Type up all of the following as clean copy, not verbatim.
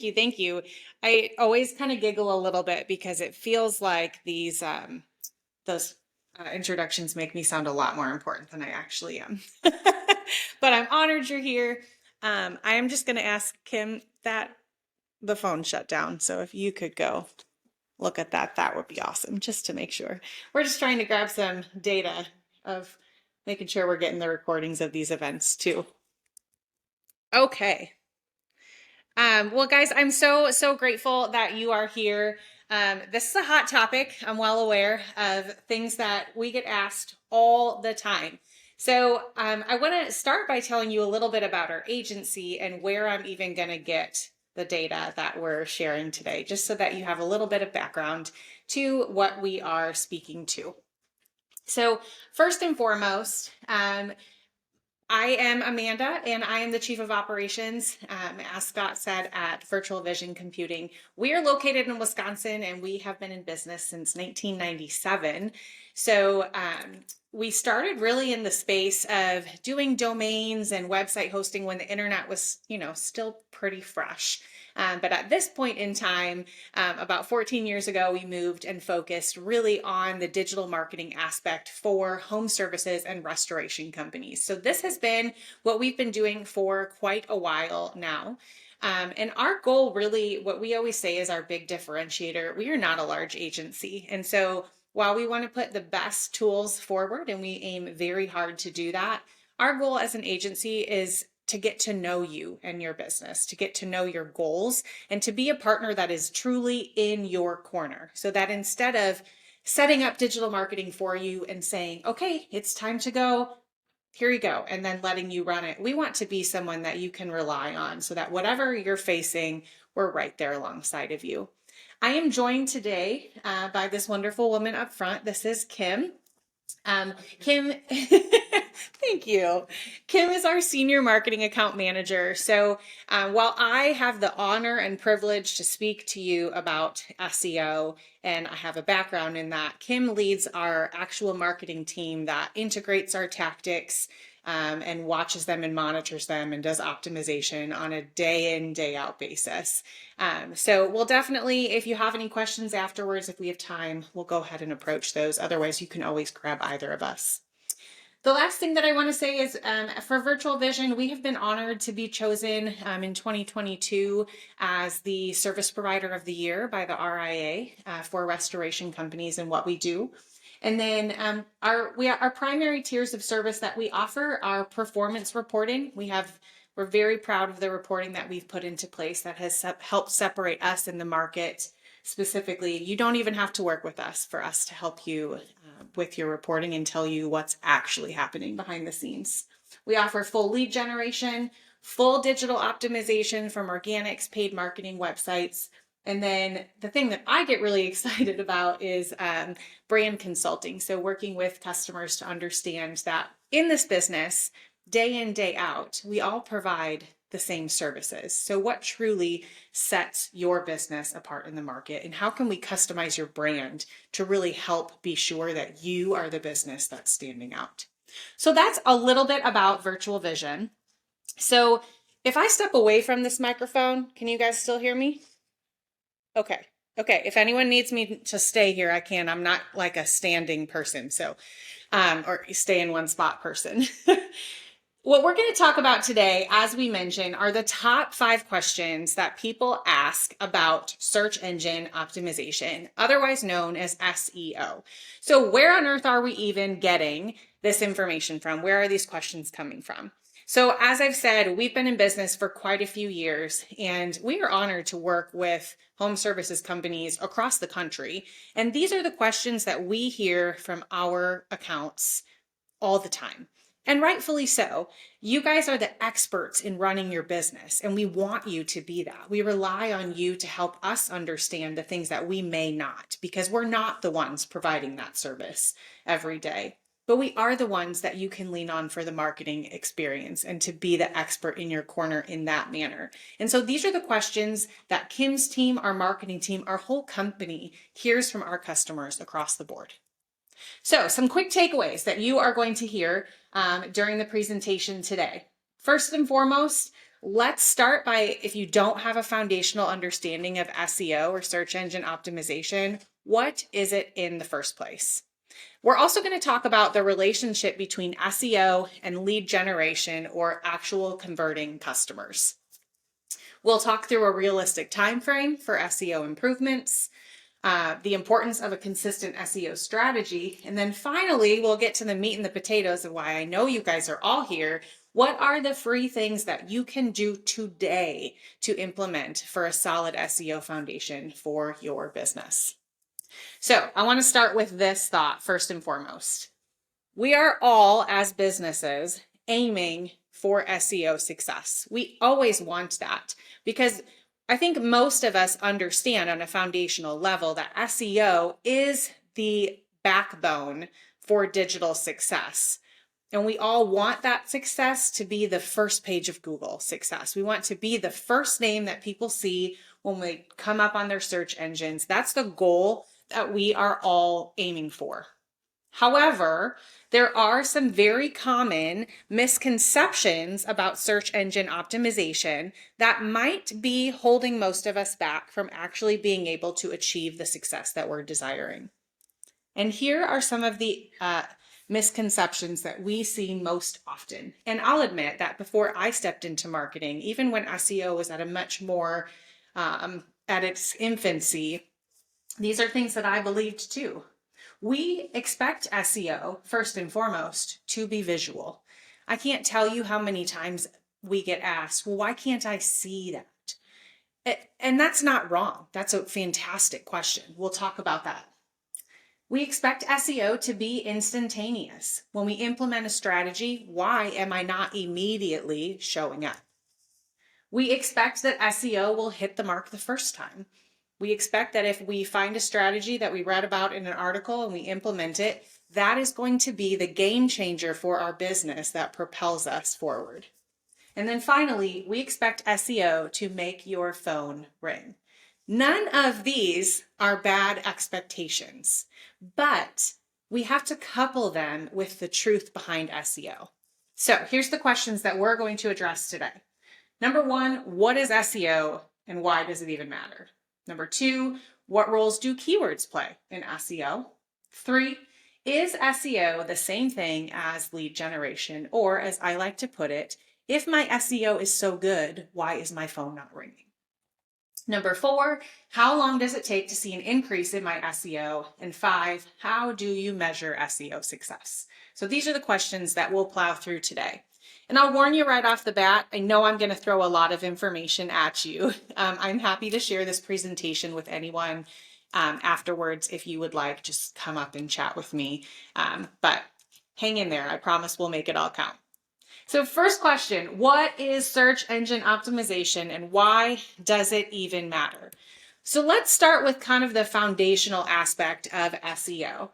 you. Thank you. I always kind of giggle a little bit because it feels like those introductions make me sound a lot more important than I actually am. But I'm honored you're here. I am just going to ask Kim that the phone shut down. So if you could go look at that, that would be awesome, just to make sure. We're just trying to grab some data of making sure we're getting the recordings of these events too. Okay. Well, guys, I'm so grateful that you are here. This is a hot topic. I'm well aware of things that we get asked all the time. So I want to start by telling you a little bit about our agency and where I'm even going to get the data that we're sharing today, just so that you have a little bit of background to what we are speaking to. So first and foremost, I am Amanda, and I am the Chief of Operations, as Scott said, at Virtual Vision Computing. We are located in Wisconsin, and we have been in business since 1997. So we started really in the space of doing domains and website hosting when the internet was, still pretty fresh. But at this point in time, about 14 years ago, we moved and focused really on the digital marketing aspect for home services and restoration companies. So this has been what we've been doing for quite a while now. And our goal really, what we always say is our big differentiator, we are not a large agency. And so while we want to put the best tools forward, and we aim very hard to do that, our goal as an agency is to get to know you and your business, to get to know your goals, and to be a partner that is truly in your corner. So that instead of setting up digital marketing for you and saying, okay, it's time to go, here you go, and then letting you run it, we want to be someone that you can rely on so that whatever you're facing, we're right there alongside of you. I am joined today by this wonderful woman up front. This is Kim. Kim, thank you. Kim is our senior marketing account manager. So while I have the honor and privilege to speak to you about SEO, and I have a background in that, Kim leads our actual marketing team that integrates our tactics and watches them and monitors them and does optimization on a day in, day out basis. So we'll definitely, if you have any questions afterwards, if we have time, we'll go ahead and approach those. Otherwise, you can always grab either of us. The last thing that I want to say is for Virtual Vision, we have been honored to be chosen in 2022 as the Service Provider of the Year by the RIA for restoration companies and what we do. And then our primary tiers of service that we offer are performance reporting. We're very proud of the reporting that we've put into place that has helped separate us in the market. Specifically, you don't even have to work with us for us to help you with your reporting and tell you what's actually happening behind the scenes. We offer full lead generation, full digital optimization from organics, paid marketing websites. And then the thing that I get really excited about is brand consulting. So working with customers to understand that in this business, day in, day out, we all provide the same services. So what truly sets your business apart in the market, and how can we customize your brand to really help be sure that you are the business that's standing out? So that's a little bit about Virtual Vision. So if I step away from this microphone, can you guys still hear me? Okay. Okay. If anyone needs me to stay here, I can. I'm not like a standing person. So, or stay in one spot person. What we're going to talk about today, as we mentioned, are the top 5 questions that people ask about search engine optimization, otherwise known as SEO. So where on earth are we even getting this information from? Where are these questions coming from? So as I've said, we've been in business for quite a few years, and we are honored to work with home services companies across the country. And these are the questions that we hear from our accounts all the time. And rightfully so. You guys are the experts in running your business, and we want you to be that. We rely on you to help us understand the things that we may not, because we're not the ones providing that service every day. But we are the ones that you can lean on for the marketing experience and to be the expert in your corner in that manner. And so these are the questions that Kim's team, our marketing team, our whole company hears from our customers across the board. So some quick takeaways that you are going to hear during the presentation today. First and foremost, Let's start by, if you don't have a foundational understanding of SEO or search engine optimization, what is it in the first place? We're also going to talk about the relationship between SEO and lead generation or actual converting customers. We'll talk through a realistic time frame for SEO improvements, the importance of a consistent SEO strategy, and then finally, we'll get to the meat and the potatoes of why I know you guys are all here. What are the free things that you can do today to implement for a solid SEO foundation for your business? So I want to start with this thought first and foremost. We are all, as businesses, aiming for SEO success. We always want that because I think most of us understand on a foundational level that SEO is the backbone for digital success. And we all want that success to be the first page of Google success. We want to be the first name that people see when we come up on their search engines. That's the goal that we are all aiming for. However, there are some very common misconceptions about search engine optimization that might be holding most of us back from actually being able to achieve the success that we're desiring. And here are some of the misconceptions that we see most often. And I'll admit that before I stepped into marketing, even when SEO was at a much more at its infancy, these are things that I believed too. We expect SEO, first and foremost, to be visual. I can't tell you how many times we get asked, well, why can't I see that? And that's not wrong. That's a fantastic question. We'll talk about that. We expect SEO to be instantaneous. When we implement a strategy, why am I not immediately showing up? We expect that SEO will hit the mark the first time. We expect that if we find a strategy that we read about in an article and we implement it, that is going to be the game changer for our business that propels us forward. And then finally, we expect SEO to make your phone ring. None of these are bad expectations, but we have to couple them with the truth behind SEO. So here's the questions that we're going to address today. Number one, what is SEO and why does it even matter? Number two, what roles do keywords play in SEO? 3, is SEO the same thing as lead generation? Or as I like to put it, if my SEO is so good, why is my phone not ringing? Number 4, how long does it take to see an increase in my SEO? And 5, how do you measure SEO success? So these are the questions that we'll plow through today. And I'll warn you right off the bat, I know I'm going to throw a lot of information at you. I'm happy to share this presentation with anyone afterwards. If you would like, just come up and chat with me. But hang in there. I promise we'll make it all count. So first question, what is search engine optimization and why does it even matter? So let's start with kind of the foundational aspect of SEO.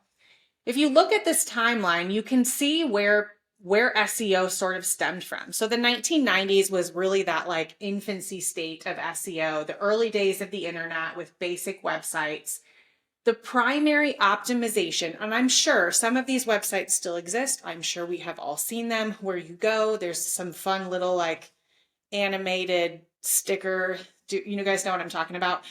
If you look at this timeline, you can see where SEO sort of stemmed from. So the 1990s was really that like infancy state of SEO, the early days of the internet with basic websites. The primary optimization, and I'm sure some of these websites still exist. I'm sure we have all seen them. Where you go, there's some fun little like animated sticker. Do you guys know what I'm talking about?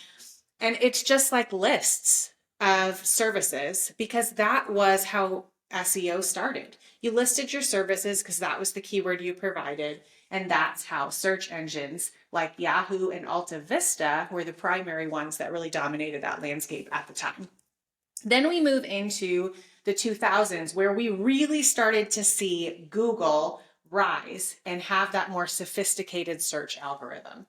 And it's just like lists of services because that was how SEO started. You listed your services because that was the keyword you provided. And that's how search engines like Yahoo and Alta Vista were the primary ones that really dominated that landscape at the time. Then we move into the 2000s where we really started to see Google rise and have that more sophisticated search algorithm.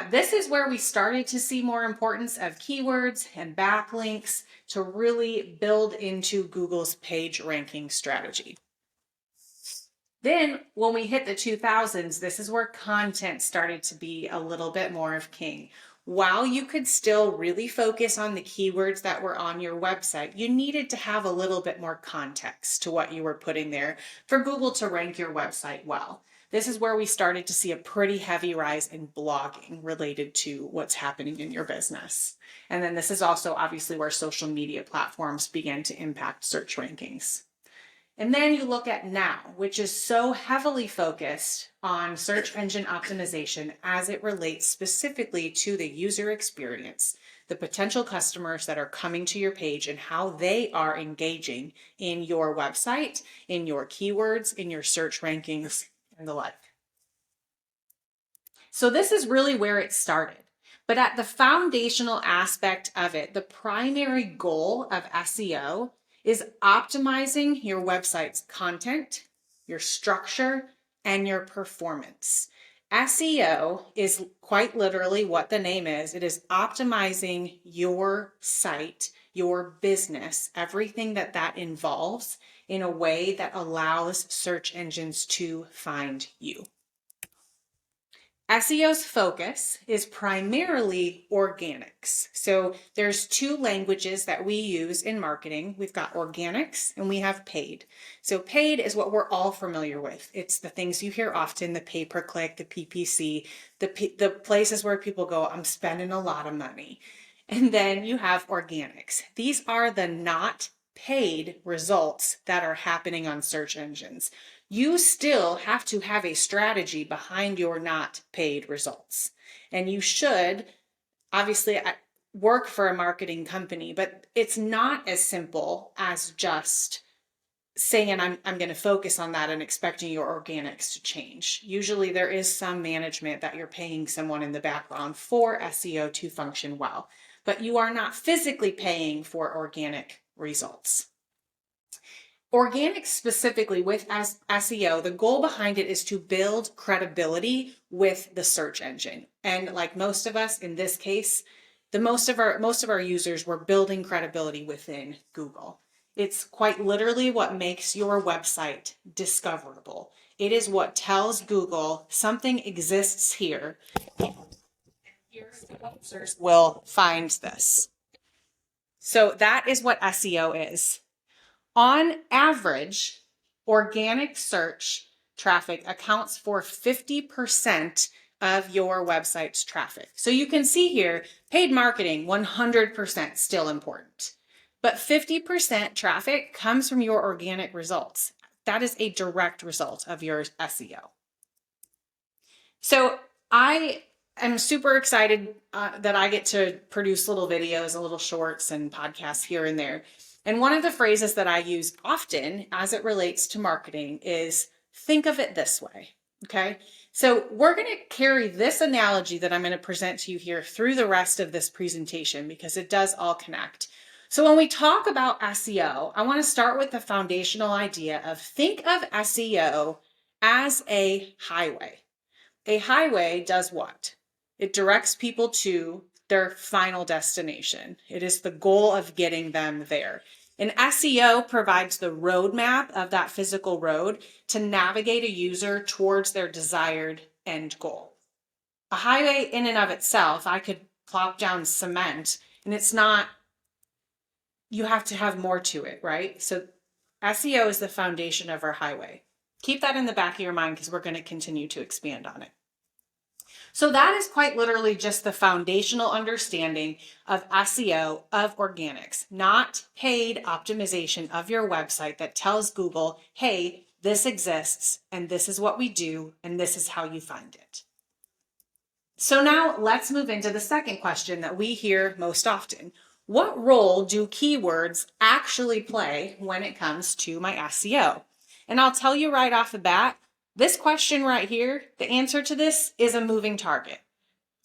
This is where we started to see more importance of keywords and backlinks to really build into Google's page ranking strategy. Then when we hit the 2000s, this is where content started to be a little bit more of king. While you could still really focus on the keywords that were on your website, you needed to have a little bit more context to what you were putting there for Google to rank your website well. This is where we started to see a pretty heavy rise in blogging related to what's happening in your business. And then this is also obviously where social media platforms began to impact search rankings. And then you look at now, which is so heavily focused on search engine optimization as it relates specifically to the user experience, the potential customers that are coming to your page and how they are engaging in your website, in your keywords, in your search rankings, and the like. So this is really where it started. But at the foundational aspect of it, the primary goal of SEO is optimizing your website's content, your structure, and your performance. SEO is quite literally what the name is. It is optimizing your site, your business, everything that involves in a way that allows search engines to find you. SEO's focus is primarily organics. So there's two languages that we use in marketing. We've got organics and we have paid. So paid is what we're all familiar with. It's the things you hear often, the pay-per-click, the PPC, the places where people go, I'm spending a lot of money. And then you have organics. These are the not paid results that are happening on search engines. You still have to have a strategy behind your not paid results. And you should obviously work for a marketing company, but it's not as simple as just saying I'm going to focus on that and expecting your organics to change. Usually there is some management that you're paying someone in the background for SEO to function well, but you are not physically paying for organic results. Organic specifically with SEO, the goal behind it is to build credibility with the search engine. And like most of us in this case, most of our users were building credibility within Google. It's quite literally what makes your website discoverable. It is what tells Google something exists here. And here's the users will find this. So that is what SEO is. On average, organic search traffic accounts for 50% of your website's traffic. So you can see here, paid marketing, 100% still important. But 50% traffic comes from your organic results. That is a direct result of your SEO. So I am super excited that I get to produce little videos, little shorts and podcasts here and there. And one of the phrases that I use often as it relates to marketing is think of it this way. Okay. So we're going to carry this analogy that I'm going to present to you here through the rest of this presentation because it does all connect. So when we talk about SEO, I want to start with the foundational idea of think of SEO as a highway. A highway does what? It directs people to their final destination. It is the goal of getting them there. And SEO provides the roadmap of that physical road to navigate a user towards their desired end goal. A highway in and of itself, I could plop down cement and it's not, you have to have more to it, right? So SEO is the foundation of our highway. Keep that in the back of your mind because we're going to continue to expand on it. So that is quite literally just the foundational understanding of SEO of organics, not paid optimization of your website that tells Google, hey, this exists and this is what we do and this is how you find it. So now let's move into the second question that we hear most often. What role do keywords actually play when it comes to my SEO? And I'll tell you right off the bat, this question right here, the answer to this is a moving target.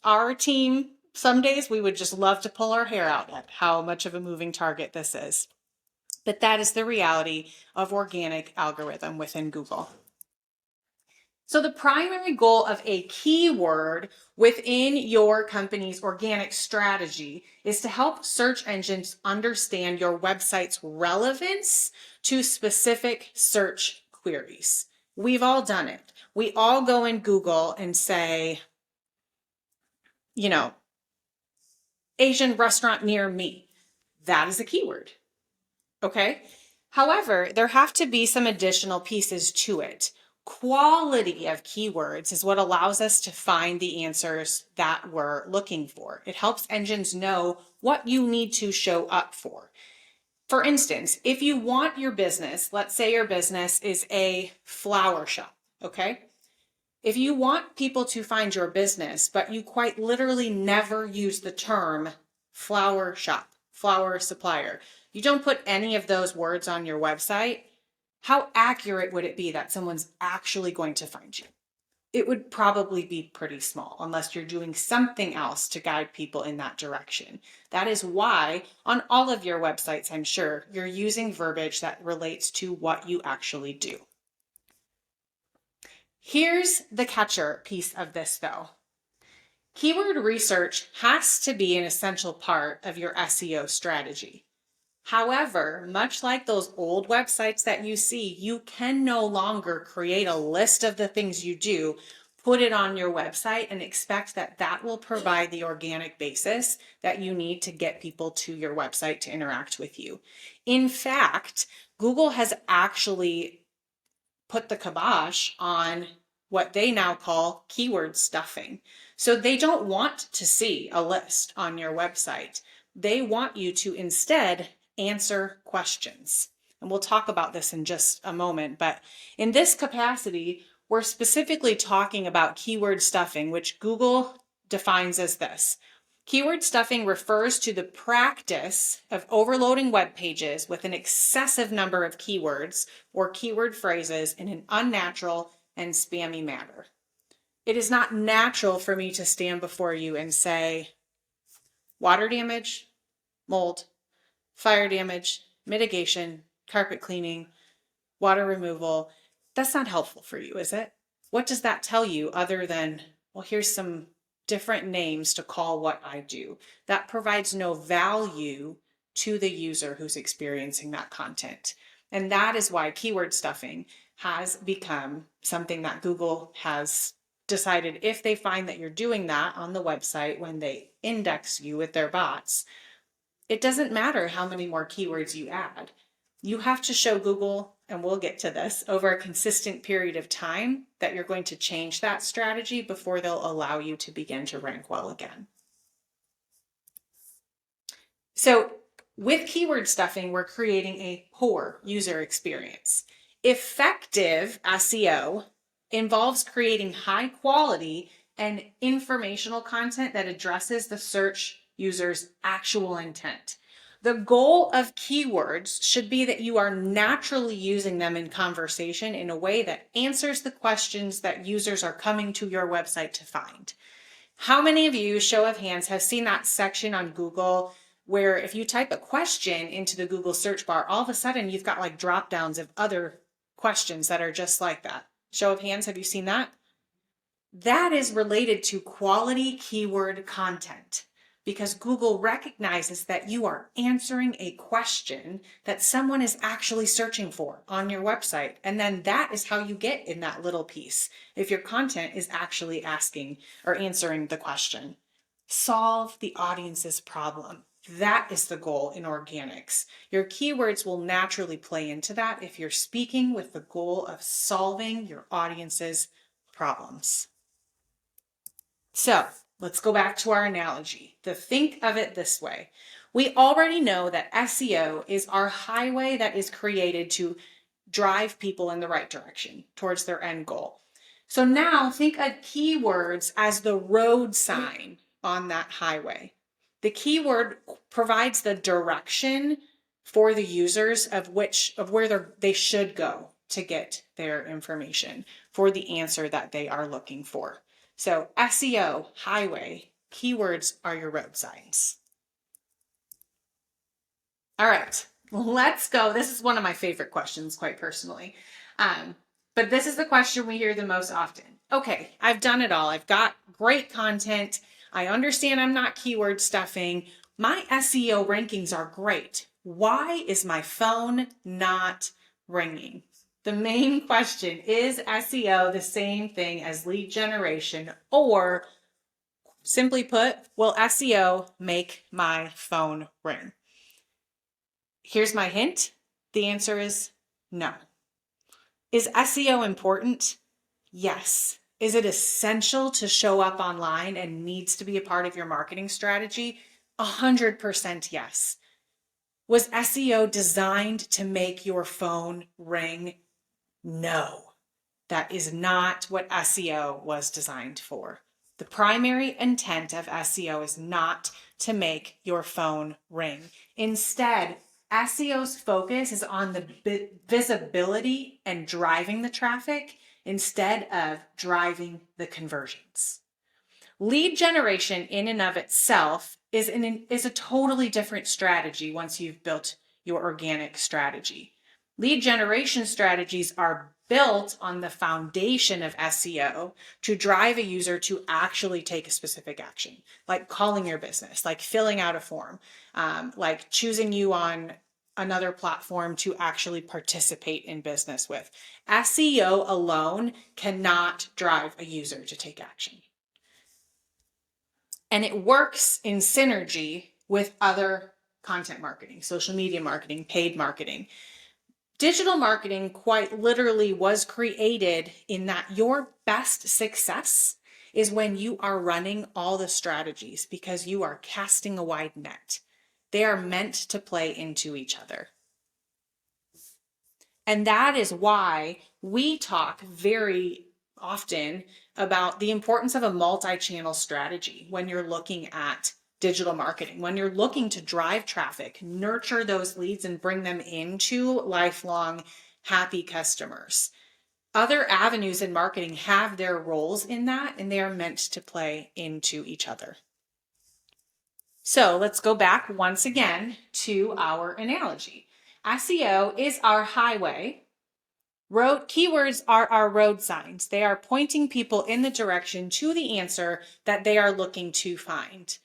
Our team, some days we would just love to pull our hair out at how much of a moving target this is. But that is the reality of organic algorithm within Google. So the primary goal of a keyword within your company's organic strategy is to help search engines understand your website's relevance to specific search queries. We've all done it. We all go in Google and say, Asian restaurant near me. That is a keyword. Okay. However, there have to be some additional pieces to it. Quality of keywords is what allows us to find the answers that we're looking for. It helps engines know what you need to show up for. For instance, if you want your business, let's say your business is a flower shop, okay? If you want people to find your business, but you quite literally never use the term flower shop, flower supplier, you don't put any of those words on your website, how accurate would it be that someone's actually going to find you? It would probably be pretty small unless you're doing something else to guide people in that direction. That is why on all of your websites, I'm sure, you're using verbiage that relates to what you actually do. Here's the catcher piece of this though. Keyword research has to be an essential part of your SEO strategy. However, much like those old websites that you see, you can no longer create a list of the things you do, put it on your website, and expect that that will provide the organic basis that you need to get people to your website to interact with you. In fact, Google has actually put the kibosh on what they now call keyword stuffing. So they don't want to see a list on your website. They want you to instead answer questions. And we'll talk about this in just a moment, but in this capacity, we're specifically talking about keyword stuffing, which Google defines as this. Keyword stuffing refers to the practice of overloading web pages with an excessive number of keywords or keyword phrases in an unnatural and spammy manner. It is not natural for me to stand before you and say, water damage, mold, fire damage, mitigation, carpet cleaning, water removal. That's not helpful for you, is it? What does that tell you other than, well, here's some different names to call what I do? That provides no value to the user who's experiencing that content. And that is why keyword stuffing has become something that Google has decided if they find that you're doing that on the website when they index you with their bots, it doesn't matter how many more keywords you add. You have to show Google, and we'll get to this, over a consistent period of time that you're going to change that strategy before they'll allow you to begin to rank well again. So with keyword stuffing, we're creating a poor user experience. Effective SEO involves creating high quality and informational content that addresses the search user's actual intent. The goal of keywords should be that you are naturally using them in conversation in a way that answers the questions that users are coming to your website to find. How many of you, show of hands, have seen that section on Google where if you type a question into the Google search bar, all of a sudden you've got like drop downs of other questions that are just like that? Show of hands, have you seen that? That is related to quality keyword content because Google recognizes that you are answering a question that someone is actually searching for on your website. And then that is how you get in that little piece. If your content is actually asking or answering the question, solve the audience's problem. That is the goal in organics. Your keywords will naturally play into that if you're speaking with the goal of solving your audience's problems. So let's go back to our analogy. Think of it this way. We already know that SEO is our highway that is created to drive people in the right direction towards their end goal. So now think of keywords as the road sign on that highway. The keyword provides the direction for the users of where they should go to get their information for the answer that they are looking for. So SEO, highway, keywords are your road signs. All right, let's go. This is one of my favorite questions, quite personally. But this is the question we hear the most often. Okay, I've done it all. I've got great content. I understand I'm not keyword stuffing. My SEO rankings are great. Why is my phone not ringing? The main question is SEO the same thing as lead generation, or simply put, will SEO make my phone ring? Here's my hint. The answer is no. Is SEO important? Yes. Is it essential to show up online and needs to be a part of your marketing strategy? 100% yes. Was SEO designed to make your phone ring? No, that is not what SEO was designed for. The primary intent of SEO is not to make your phone ring. Instead, SEO's focus is on the visibility and driving the traffic instead of driving the conversions. Lead generation in and of itself is a totally different strategy once you've built your organic strategy. Lead generation strategies are built on the foundation of SEO to drive a user to actually take a specific action, like calling your business, like filling out a form, like choosing you on another platform to actually participate in business with. SEO alone cannot drive a user to take action. And it works in synergy with other content marketing, social media marketing, paid marketing. Digital marketing quite literally was created in that your best success is when you are running all the strategies because you are casting a wide net. They are meant to play into each other. And that is why we talk very often about the importance of a multi-channel strategy when you're looking at digital marketing, when you're looking to drive traffic, nurture those leads, and bring them into lifelong happy customers. Other avenues in marketing have their roles in that, and they are meant to play into each other. So let's go back once again to our analogy. SEO is our highway. Keywords are our road signs. They are pointing people in the direction to the answer that they are looking to find.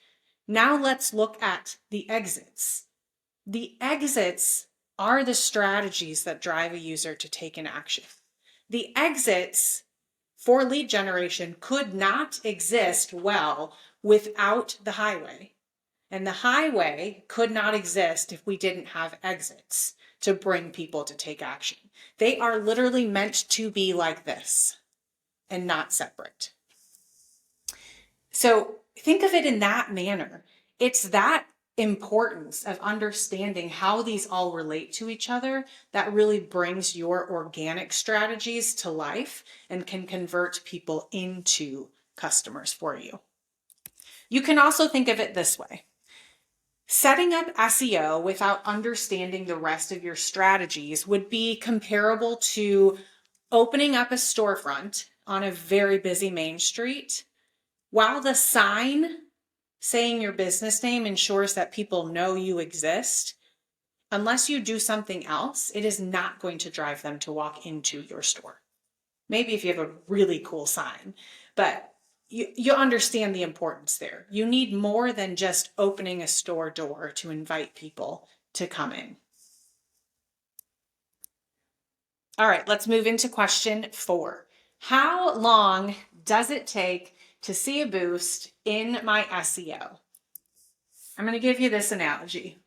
Now let's look at the exits. The exits are the strategies that drive a user to take an action. The exits for lead generation could not exist well without the highway. And the highway could not exist if we didn't have exits to bring people to take action. They are literally meant to be like this and not separate. So think of it in that manner. It's that importance of understanding how these all relate to each other that really brings your organic strategies to life and can convert people into customers for you. You can also think of it this way. Setting up SEO without understanding the rest of your strategies would be comparable to opening up a storefront on a very busy main street while the sign saying your business name ensures that people know you exist. Unless you do something else, it is not going to drive them to walk into your store. Maybe if you have a really cool sign, but you understand the importance there. You need more than just opening a store door to invite people to come in. All right, let's move into question 4. How long does it take to see a boost in my SEO? I'm going to give you this analogy.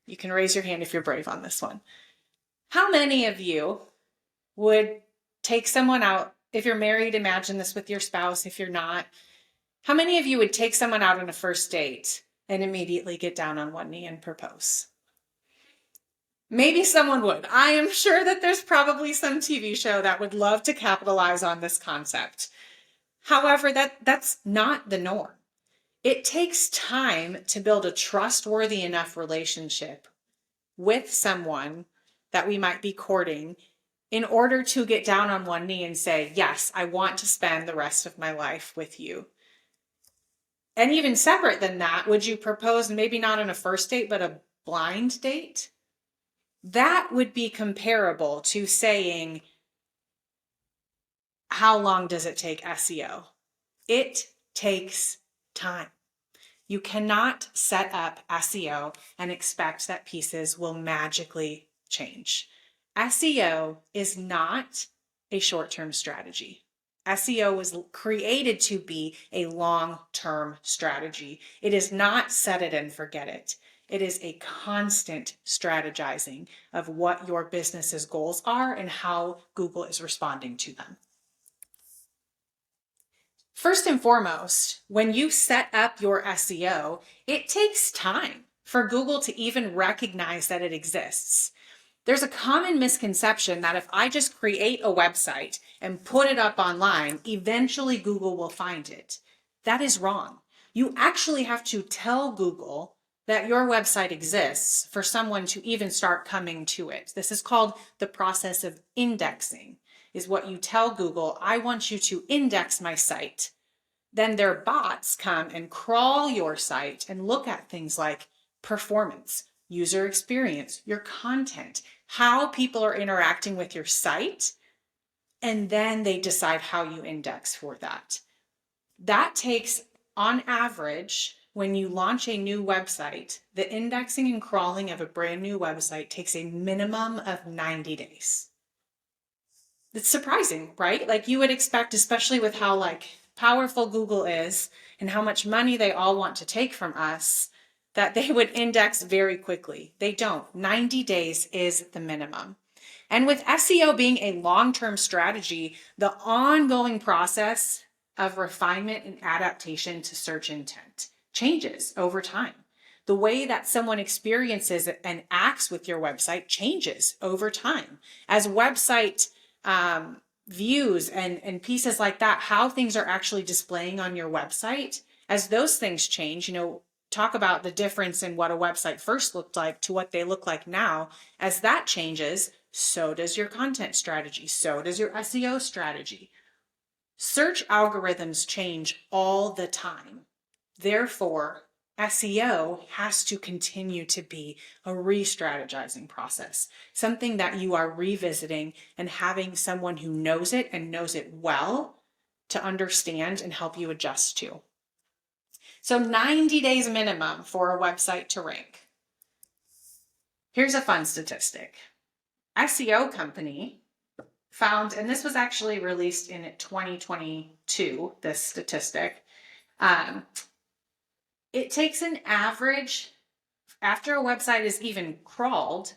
You can raise your hand if you're brave on this one. How many of you would take someone out? If you're married, imagine this with your spouse. If you're not, how many of you would take someone out on a first date and immediately get down on one knee and propose? Maybe someone would. I am sure that there's probably some TV show that would love to capitalize on this concept. However, that's not the norm. It takes time to build a trustworthy enough relationship with someone that we might be courting in order to get down on one knee and say, yes, I want to spend the rest of my life with you. And even separate than that, would you propose maybe not on a first date, but a blind date? That would be comparable to saying, how long does it take SEO? It takes time. You cannot set up SEO and expect that pieces will magically change. SEO is not a short-term strategy. SEO was created to be a long-term strategy. It is not set it and forget it. It is a constant strategizing of what your business's goals are and how Google is responding to them. First and foremost, when you set up your SEO, it takes time for Google to even recognize that it exists. There's a common misconception that if I just create a website and put it up online, eventually Google will find it. That is wrong. You actually have to tell Google that your website exists for someone to even start coming to it. This is called the process of indexing, is what you tell Google, I want you to index my site. Then their bots come and crawl your site and look at things like performance, user experience, your content, how people are interacting with your site, and then they decide how you index for that. That takes, on average, when you launch a new website, the indexing and crawling of a brand new website takes a minimum of 90 days. It's surprising, right? Like you would expect, especially with how powerful Google is and how much money they all want to take from us, that they would index very quickly. They don't. 90 days is the minimum. And with SEO being a long-term strategy, the ongoing process of refinement and adaptation to search intent changes over time. The way that someone experiences and acts with your website changes over time. As website views and pieces like that, how things are actually displaying on your website, as those things change, talk about the difference in what a website first looked like to what they look like now. As that changes, so does your content strategy, so does your SEO strategy. Search algorithms change all the time. Therefore, SEO has to continue to be a re-strategizing process, something that you are revisiting and having someone who knows it and knows it well to understand and help you adjust to. So 90 days minimum for a website to rank. Here's a fun statistic. SEO Company found, and this was actually released in 2022, this statistic, it takes an average, after a website is even crawled,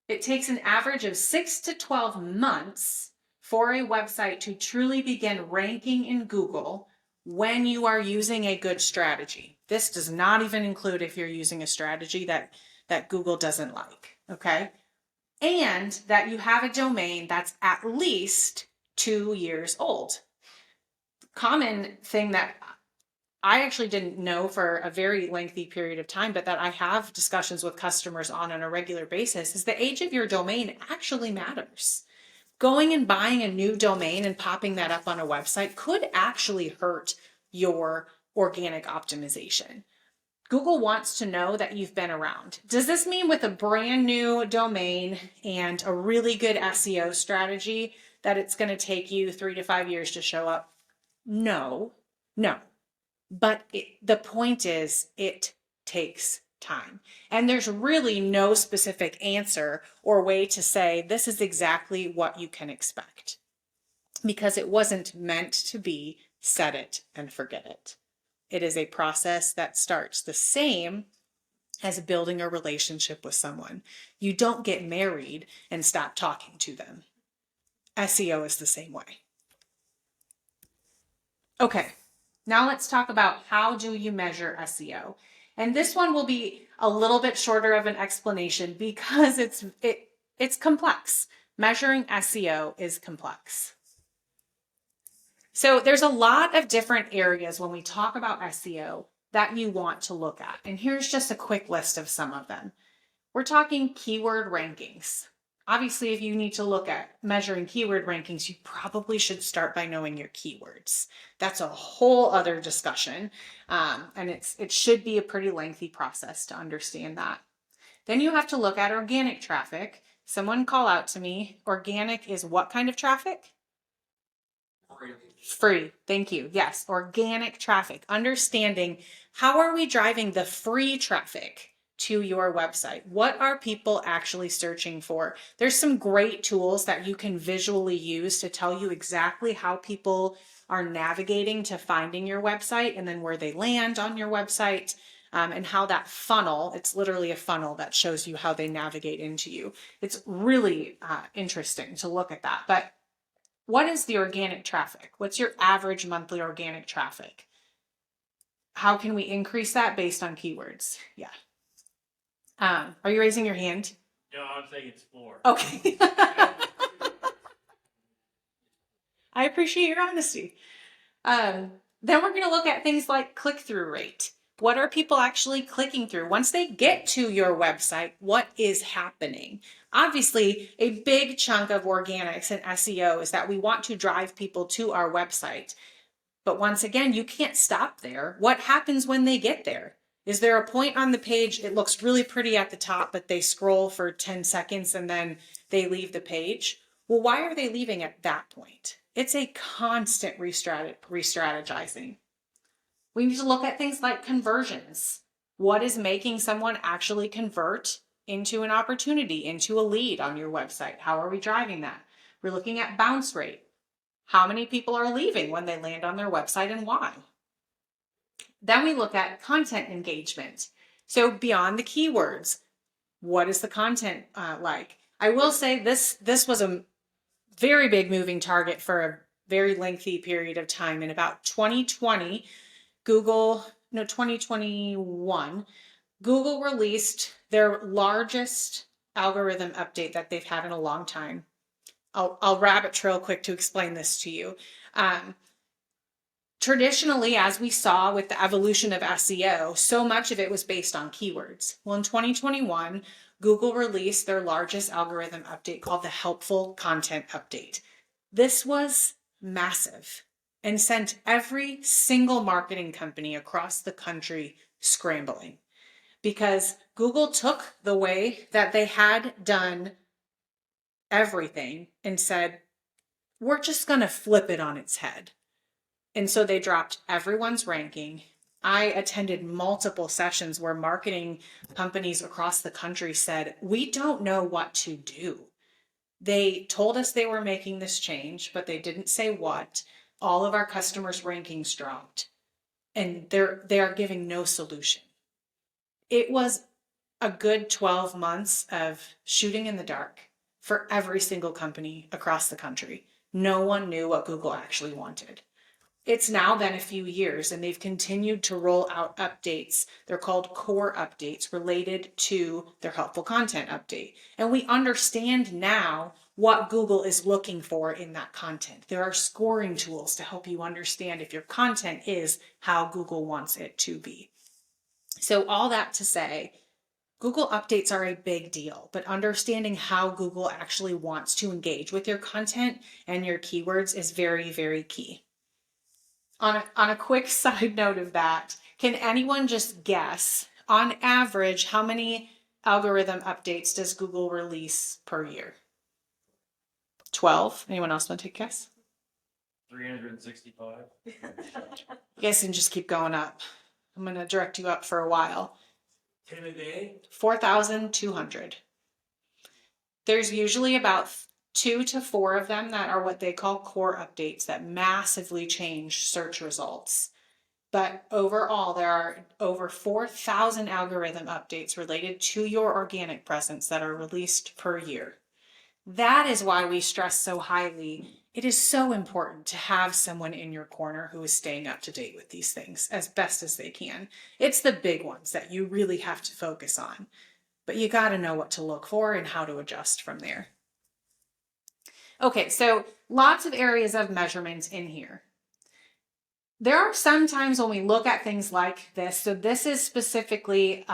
it takes an average of 6 to 12 months for a website to truly begin ranking in Google when you are using a good strategy. This does not even include if you're using a strategy that Google doesn't like, okay? And that you have a domain that's at least 2 years old. Common thing that I actually didn't know for a very lengthy period of time, but that I have discussions with customers on a regular basis, is the age of your domain actually matters. Going and buying a new domain and popping that up on a website could actually hurt your organic optimization. Google wants to know that you've been around. Does this mean with a brand new domain and a really good SEO strategy that it's going to take you 3 to 5 years to show up? No. But the point is, it takes time. And there's really no specific answer or way to say this is exactly what you can expect, because it wasn't meant to be set it and forget it. It is a process that starts the same as building a relationship with someone. You don't get married and stop talking to them. SEO is the same way. Okay. Now let's talk about how do you measure SEO. And this one will be a little bit shorter of an explanation because it's complex. Measuring SEO is complex. So there's a lot of different areas when we talk about SEO that you want to look at. And here's just a quick list of some of them. We're talking keyword rankings. Obviously, if you need to look at measuring keyword rankings, you probably should start by knowing your keywords. That's a whole other discussion. And it should be a pretty lengthy process to understand that. Then you have to look at organic traffic. Someone call out to me. Organic is what kind of traffic? Free. Thank you. Yes, organic traffic. Understanding how are we driving the free traffic to your website? What are people actually searching for? There's some great tools that you can visually use to tell you exactly how people are navigating to finding your website and then where they land on your website, and how that funnel, it's literally a funnel that shows you how they navigate into you. It's really interesting to look at that. But what is the organic traffic? What's your average monthly organic traffic? How can we increase that based on keywords? Yeah. Are you raising your hand? No, I'm saying it's 4. Okay. I appreciate your honesty. Then we're going to look at things like click-through rate. What are people actually clicking through? Once they get to your website, what is happening? Obviously, a big chunk of organics and SEO is that we want to drive people to our website. But once again, you can't stop there. What happens when they get there? Is there a point on the page, it looks really pretty at the top, but they scroll for 10 seconds and then they leave the page? Well, why are they leaving at that point? It's a constant re-strategizing. We need to look at things like conversions. What is making someone actually convert into an opportunity, into a lead on your website? How are we driving that? We're looking at bounce rate. How many people are leaving when they land on their website and why? Then we look at content engagement. So beyond the keywords, what is the content like? I will say this was a very big moving target for a very lengthy period of time. In about 2021, Google released their largest algorithm update that they've had in a long time. I'll rabbit trail quick to explain this to you. Traditionally, as we saw with the evolution of SEO, so much of it was based on keywords. Well, in 2021, Google released their largest algorithm update called the Helpful Content Update. This was massive and sent every single marketing company across the country scrambling because Google took the way that they had done everything and said, we're just going to flip it on its head. And so they dropped everyone's ranking. I attended multiple sessions where marketing companies across the country said, we don't know what to do. They told us they were making this change, but they didn't say what. All of our customers' rankings dropped, and they are giving no solution. It was a good 12 months of shooting in the dark for every single company across the country. No one knew what Google actually wanted. It's now been a few years and they've continued to roll out updates. They're called core updates related to their helpful content update. And we understand now what Google is looking for in that content. There are scoring tools to help you understand if your content is how Google wants it to be. So all that to say, Google updates are a big deal, but understanding how Google actually wants to engage with your content and your keywords is very, very key. On a quick side note of that, can anyone just guess, on average, how many algorithm updates does Google release per year? 12. Anyone else want to take a guess? 365. You guys can just keep going up. I'm going to direct you up for a while. 10 a day? 4,200. There's usually about 2 to 4 of them that are what they call core updates that massively change search results. But overall, there are over 4,000 algorithm updates related to your organic presence that are released per year. That is why we stress so highly. It is so important to have someone in your corner who is staying up to date with these things as best as they can. It's the big ones that you really have to focus on, but you got to know what to look for and how to adjust from there. Okay, so lots of areas of measurement in here. There are some times when we look at things like this. So this is specifically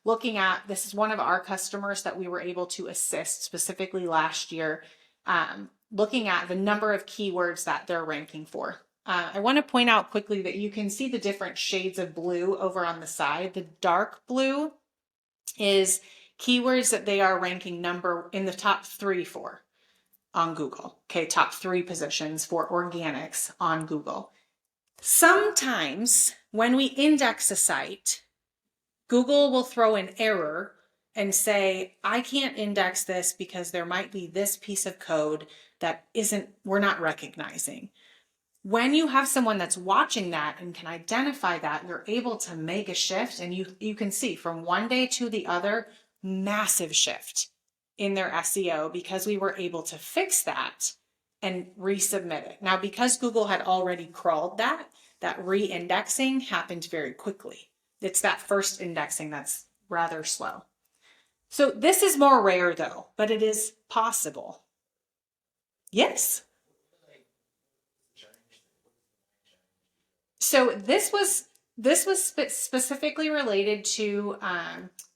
looking at, this is one of our customers that we were able to assist specifically last year, looking at the number of keywords that they're ranking for. I want to point out quickly that you can see the different shades of blue over on the side. The dark blue is keywords that they are ranking number in the top 3 for on Google. Okay, top 3 positions for organics on Google. Sometimes when we index a site, Google will throw an error and say, I can't index this because there might be this piece of code that we're not recognizing. When you have someone that's watching that and can identify that, you're able to make a shift, and you can see from one day to the other, massive shift in their SEO because we were able to fix that and resubmit it. Now, because Google had already crawled that re-indexing happened very quickly. It's that first indexing that's rather slow. So this is more rare though, but it is possible. Yes. So this was specifically related to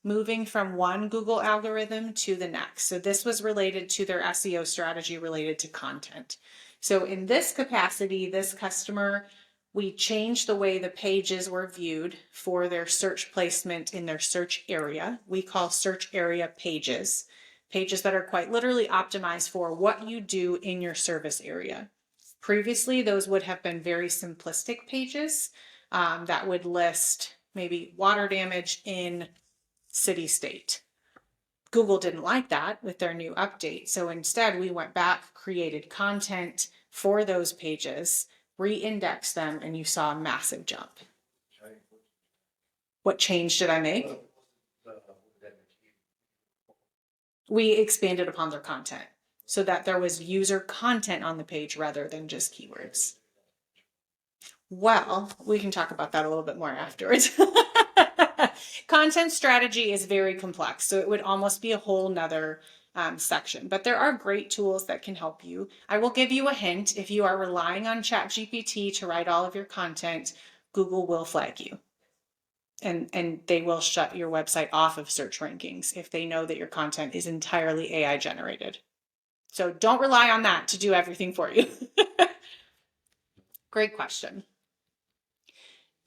moving from one Google algorithm to the next. So this was related to their SEO strategy related to content. So in this capacity, this customer, we changed the way the pages were viewed for their search placement in their search area. We call search area pages, pages that are quite literally optimized for what you do in your service area. Previously, those would have been very simplistic pages that would list maybe water damage in city state. Google didn't like that with their new update. So instead, we went back, created content for those pages, re-indexed them, and you saw a massive jump. What change did I make? We expanded upon their content so that there was user content on the page rather than just keywords. Well, we can talk about that a little bit more afterwards. Content strategy is very complex, so it would almost be a whole nother section, but there are great tools that can help you. I will give you a hint. If you are relying on ChatGPT to write all of your content, Google will flag you. And they will shut your website off of search rankings if they know that your content is entirely AI generated. So don't rely on that to do everything for you. Great question.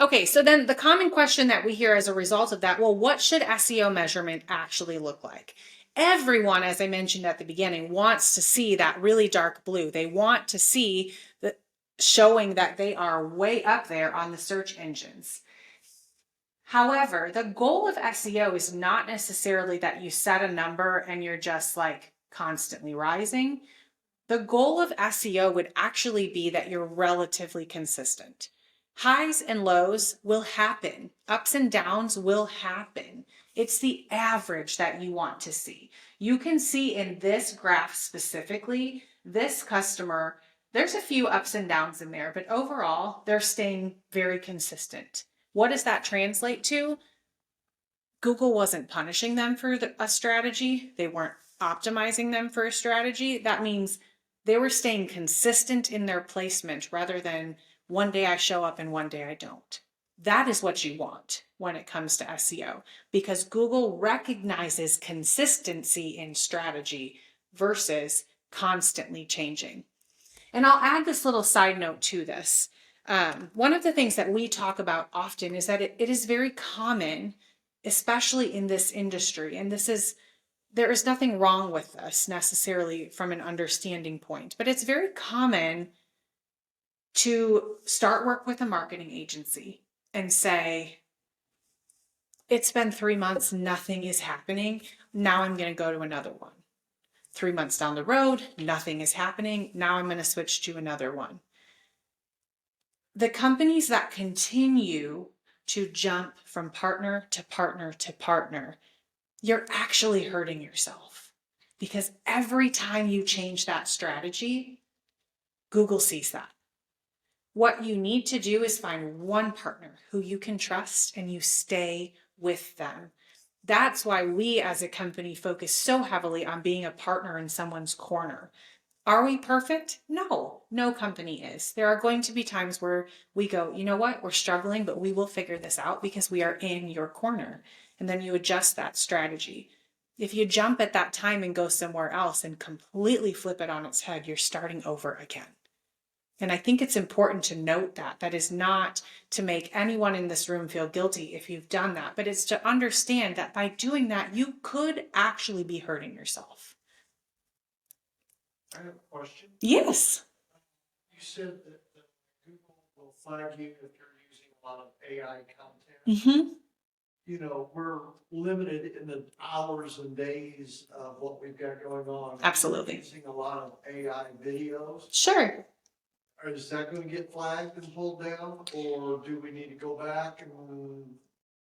Okay, so then the common question that we hear as a result of that, well, what should SEO measurement actually look like? Everyone, as I mentioned at the beginning, wants to see that really dark blue. They want to see the showing that they are way up there on the search engines. However, the goal of SEO is not necessarily that you set a number and you're just like constantly rising. The goal of SEO would actually be that you're relatively consistent. Highs and lows will happen. Ups and downs will happen. It's the average that you want to see. You can see in this graph specifically, this customer, there's a few ups and downs in there, but overall, they're staying very consistent. What does that translate to? Google wasn't punishing them for a strategy. They weren't optimizing them for a strategy. That means they were staying consistent in their placement rather than one day I show up and one day I don't. That is what you want when it comes to SEO, because Google recognizes consistency in strategy versus constantly changing. And I'll add this little side note to this. One of the things that we talk about often is that it is very common, especially in this industry, and there is nothing wrong with this necessarily from an understanding point, but it's very common to start work with a marketing agency and say, it's been 3 months, nothing is happening. Now I'm going to go to another one. 3 months down the road, nothing is happening. Now I'm going to switch to another one. The companies that continue to jump from partner to partner to partner, you're actually hurting yourself, because every time you change that strategy, Google sees that. What you need to do is find one partner who you can trust and you stay with them. That's why we as a company focus so heavily on being a partner in someone's corner. Are we perfect? No, no company is. There are going to be times where we go, you know what, we're struggling, but we will figure this out because we are in your corner. And then you adjust that strategy. If you jump at that time and go somewhere else and completely flip it on its head, you're starting over again. And I think it's important to note that. That is not to make anyone in this room feel guilty if you've done that, but it's to understand that by doing that, you could actually be hurting yourself. I have a question. Yes. You said that Google will flag you if you're using a lot of AI content. Mm-hmm. You know, we're limited in the hours and days of what we've got going on. Absolutely. We're using a lot of AI videos. Sure. Is that going to get flagged and pulled down, or do we need to go back and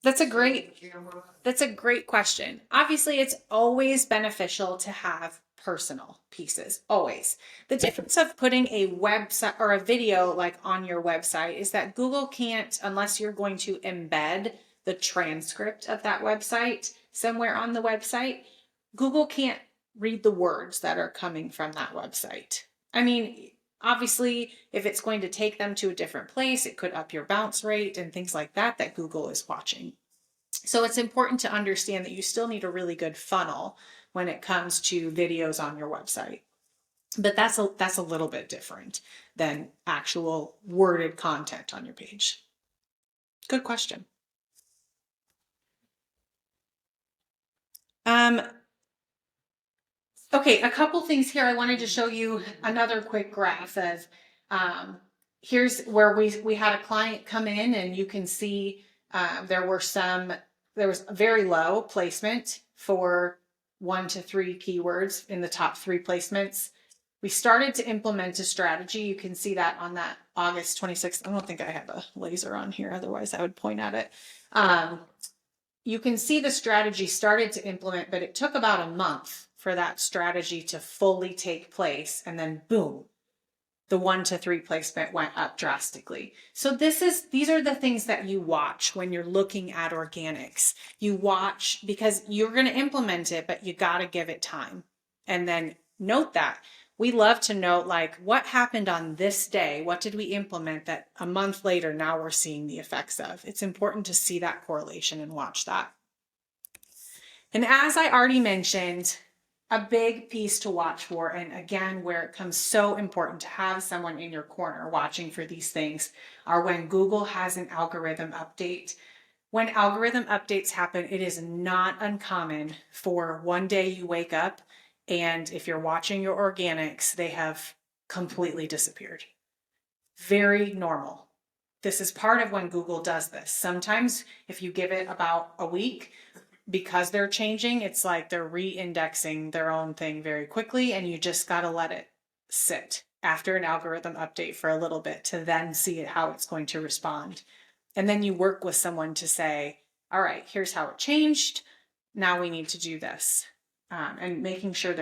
That's a set great the camera? That's a great question. Obviously, it's always beneficial to have personal pieces, always. The difference of putting a website or a video like on your website is that Google can't, unless you're going to embed the transcript of that website somewhere on the website, Google can't read the words that are coming from that website. I mean, obviously, if it's going to take them to a different place, it could up your bounce rate and things like that that Google is watching. So it's important to understand that you still need a really good funnel when it comes to videos on your website. But that's a little bit different than actual worded content on your page. Good question. Okay, a couple things here. I wanted to show you another quick graph of here's where we had a client come in, and you can see there was very low placement for 1 to 3 keywords in the top 3 placements. We started to implement a strategy. You can see that on that August 26th. I don't think I have a laser on here, otherwise I would point at it. You can see the strategy started to implement, but it took about a month for that strategy to fully take place. And then boom, the 1 to 3 placement went up drastically. So these are the things that you watch when you're looking at organics. You watch because you're going to implement it, but you got to give it time. And then note that. We love to note, like, what happened on this day? What did we implement that a month later now we're seeing the effects of? It's important to see that correlation and watch that. And as I already mentioned, a big piece to watch for, and again, where it comes so important to have someone in your corner watching for these things, are when Google has an algorithm update. When algorithm updates happen, it is not uncommon for one day you wake up and if you're watching your organics, they have completely disappeared. Very normal. This is part of when Google does this. Sometimes if you give it about a week, because they're changing, it's like they're re-indexing their own thing very quickly, and you just got to let it sit after an algorithm update for a little bit to then see how it's going to respond. And then you work with someone to say, all right, here's how it changed. Now we need to do this. And making sure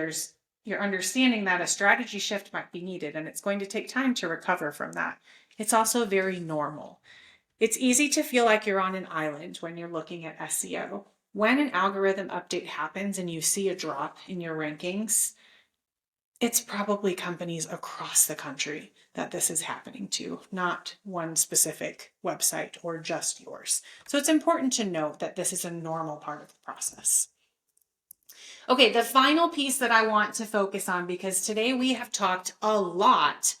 you're understanding that a strategy shift might be needed, and it's going to take time to recover from that. It's also very normal. It's easy to feel like you're on an island when you're looking at SEO. When an algorithm update happens and you see a drop in your rankings, it's probably companies across the country that this is happening to, not one specific website or just yours. So it's important to note that this is a normal part of the process. Okay, the final piece that I want to focus on, because today we have talked a lot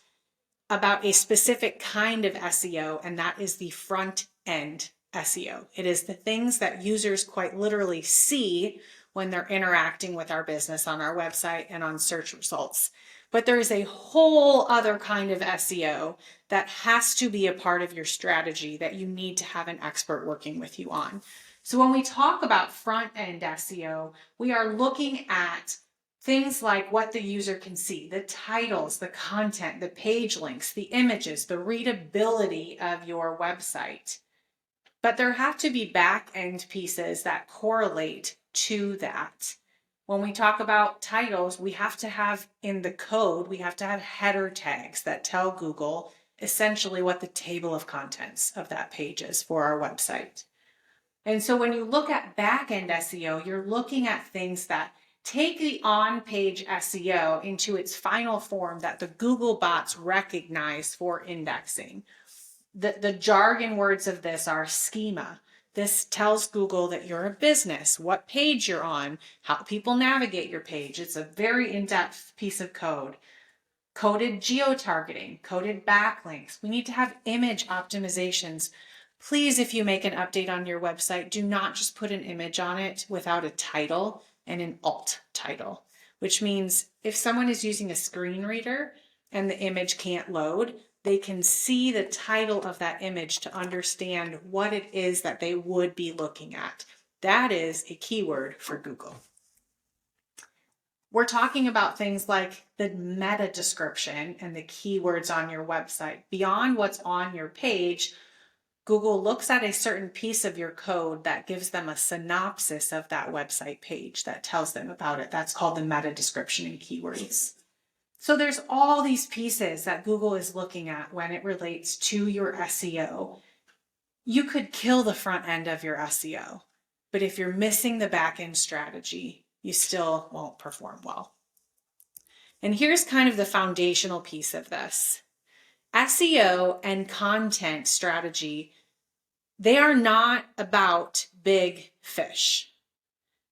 about a specific kind of SEO, and that is the front end SEO. It is the things that users quite literally see when they're interacting with our business on our website and on search results. But there is a whole other kind of SEO that has to be a part of your strategy that you need to have an expert working with you on. So when we talk about front end SEO, we are looking at things like what the user can see, the titles, the content, the page links, the images, the readability of your website. But there have to be back end pieces that correlate to that. When we talk about titles, we have to have in the code, we have to have header tags that tell Google essentially what the table of contents of that page is for our website. And so when you look at back-end SEO, you're looking at things that take the on-page SEO into its final form that the Google bots recognize for indexing. The jargon words of this are schema. This tells Google that you're a business, what page you're on, how people navigate your page. It's a very in-depth piece of code. Coded geotargeting, coded backlinks. We need to have image optimizations. Please, if you make an update on your website, do not just put an image on it without a title and an alt title, which means if someone is using a screen reader and the image can't load, they can see the title of that image to understand what it is that they would be looking at. That is a keyword for Google. We're talking about things like the meta description and the keywords on your website. Beyond what's on your page, Google looks at a certain piece of your code that gives them a synopsis of that website page that tells them about it. That's called the meta description and keywords. So there's all these pieces that Google is looking at when it relates to your SEO. You could kill the front end of your SEO, but if you're missing the back end strategy, you still won't perform well. And here's kind of the foundational piece of this. SEO and content strategy, they are not about big fish.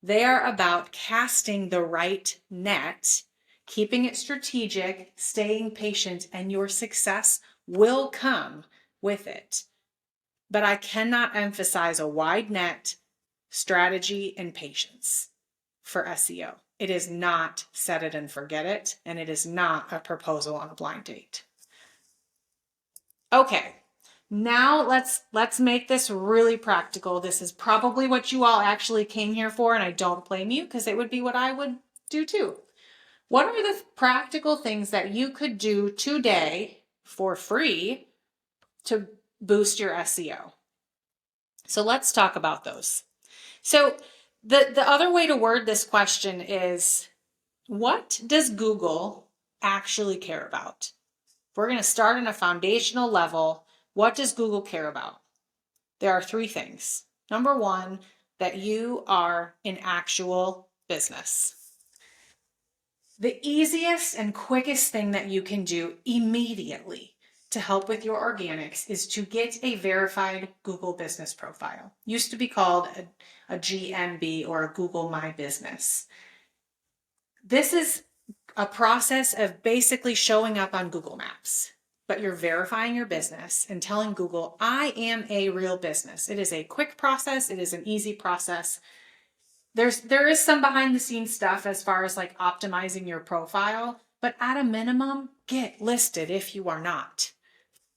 They are about casting the right net, keeping it strategic, staying patient, and your success will come with it. But I cannot emphasize a wide net, strategy, and patience for SEO. It is not set it and forget it, and it is not a proposal on a blind date. Okay, now let's make this really practical. This is probably what you all actually came here for, and I don't blame you because it would be what I would do too. What are the practical things that you could do today for free to boost your SEO? So let's talk about those. So the other way to word this question is, what does Google actually care about? We're going to start on a foundational level. What does Google care about? There are three things. Number one, that you are an actual business. The easiest and quickest thing that you can do immediately to help with your organics is to get a verified Google business profile. Used to be called a GMB or a Google My Business. This is a process of basically showing up on Google Maps, but you're verifying your business and telling Google, I am a real business. It is a quick process. It is an easy process. There is some behind the scenes stuff as far as like optimizing your profile, but at a minimum, get listed if you are not.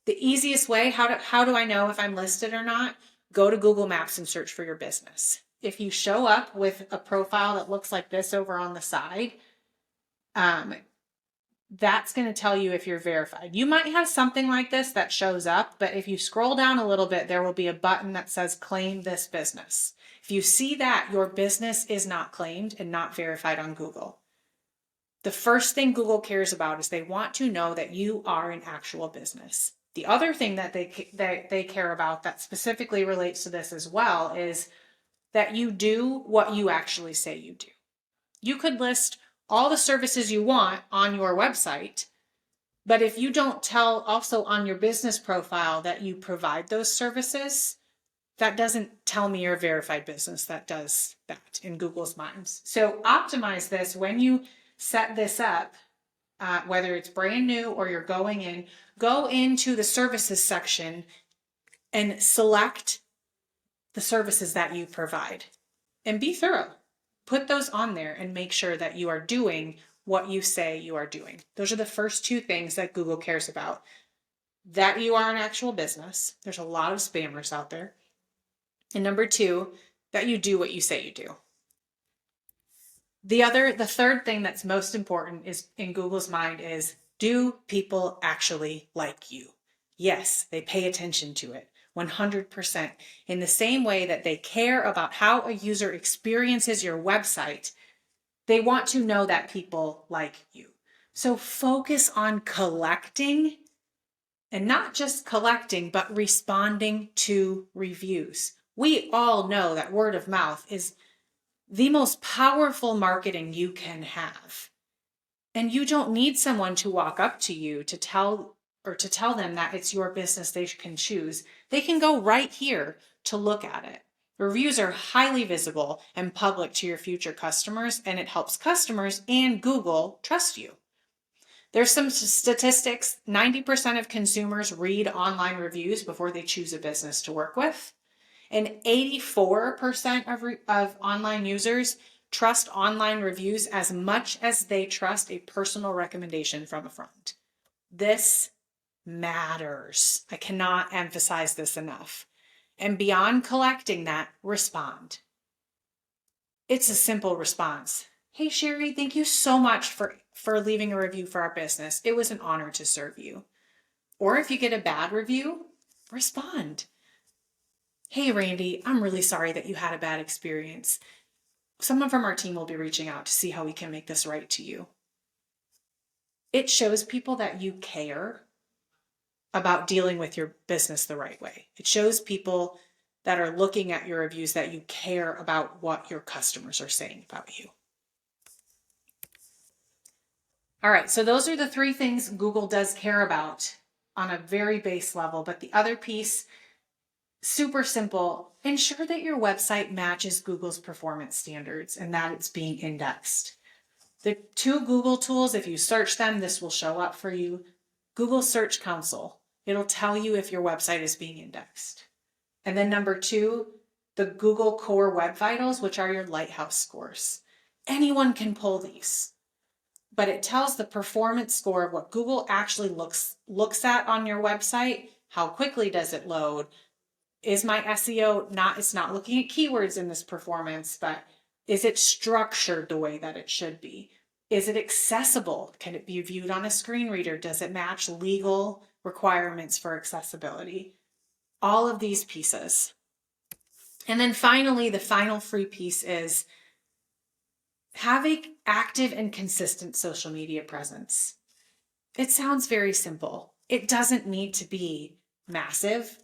The easiest way, how do I know if I'm listed or not? Go to Google Maps and search for your business. If you show up with a profile that looks like this over on the side, that's going to tell you if you're verified. You might have something like this that shows up, but if you scroll down a little bit, there will be a button that says claim this business. If you see that, your business is not claimed and not verified on Google. The first thing Google cares about is they want to know that you are an actual business. The other thing that they care about that specifically relates to this as well is that you do what you actually say you do. You could list all the services you want on your website, but if you don't tell also on your business profile that you provide those services, that doesn't tell me you're a verified business that does that in Google's minds. So optimize this when you set this up, whether it's brand new or you're going in, go into the services section and select the services that you provide and be thorough. Put those on there and make sure that you are doing what you say you are doing. Those are the first two things that Google cares about. That you are an actual business. There's a lot of spammers out there. And number two, that you do what you say you do. The third thing that's most important is in Google's mind is, do people actually like you? Yes, they pay attention to it. 100%. In the same way that they care about how a user experiences your website, they want to know that people like you. So focus on collecting, and not just collecting, but responding to reviews. We all know that word of mouth is the most powerful marketing you can have. And you don't need someone to walk up to you to tell them that it's your business they can choose. They can go right here to look at it. Reviews are highly visible and public to your future customers, and it helps customers and Google trust you. There's some statistics. 90% of consumers read online reviews before they choose a business to work with. And 84% of online users trust online reviews as much as they trust a personal recommendation from a friend. This matters. I cannot emphasize this enough. And beyond collecting that, respond. It's a simple response. Hey, Sherry, thank you so much for leaving a review for our business. It was an honor to serve you. Or if you get a bad review, respond. Hey, Randy, I'm really sorry that you had a bad experience. Someone from our team will be reaching out to see how we can make this right to you. It shows people that you care, about dealing with your business the right way. It shows people that are looking at your reviews that you care about what your customers are saying about you. All right, so those are the 3 things Google does care about on a very base level. But the other piece, super simple, ensure that your website matches Google's performance standards and that it's being indexed. The 2 Google tools, if you search them, this will show up for you. Google Search Console, it'll tell you if your website is being indexed. And then number 2, the Google Core Web Vitals, which are your lighthouse scores. Anyone can pull these, but it tells the performance score of what Google actually looks at on your website. How quickly does it load? Is my SEO it's not looking at keywords in this performance, but is it structured the way that it should be? Is it accessible? Can it be viewed on a screen reader? Does it match legal requirements for accessibility? All of these pieces. And then finally, the final free piece is having active and consistent social media presence. It sounds very simple. It doesn't need to be massive.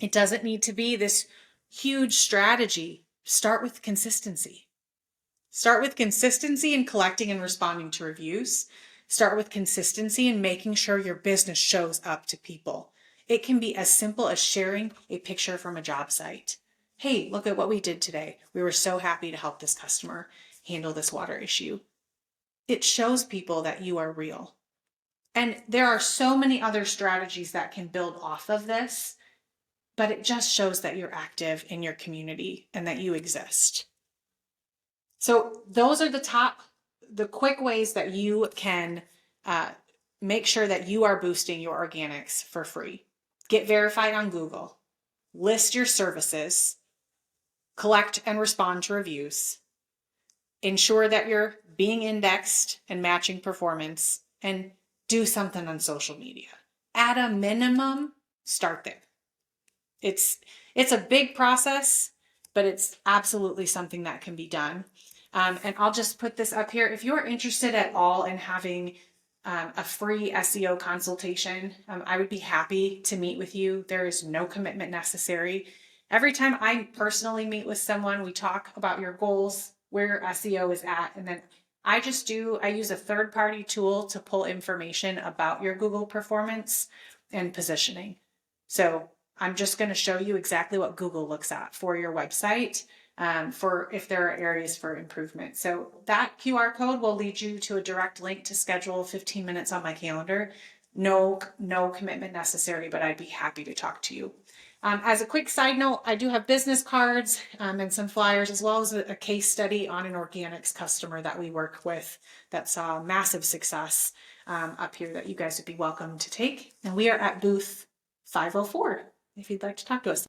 It doesn't need to be this huge strategy. Start with consistency. Start with consistency in collecting and responding to reviews. Start with consistency in making sure your business shows up to people. It can be as simple as sharing a picture from a job site. Hey, look at what we did today. We were so happy to help this customer handle this water issue. It shows people that you are real. And there are so many other strategies that can build off of this, but it just shows that you're active in your community and that you exist. So those are the quick ways that you can make sure that you are boosting your organics for free. Get verified on Google, list your services, collect and respond to reviews, ensure that you're being indexed and matching performance, and do something on social media. At a minimum, start there. It's a big process, but it's absolutely something that can be done. And I'll just put this up here. If you're interested at all in having a free SEO consultation, I would be happy to meet with you. There is no commitment necessary. Every time I personally meet with someone, we talk about your goals, where your SEO is at, and then I use a third-party tool to pull information about your Google performance and positioning. So I'm just going to show you exactly what Google looks at for your website, for if there are areas for improvement. So that QR code will lead you to a direct link to schedule 15 minutes on my calendar. No commitment necessary, but I'd be happy to talk to you. As a quick side note, I do have business cards and some flyers, as well as a case study on an organics customer that we work with that saw massive success up here that you guys would be welcome to take. And we are at booth 504 if you'd like to talk to us.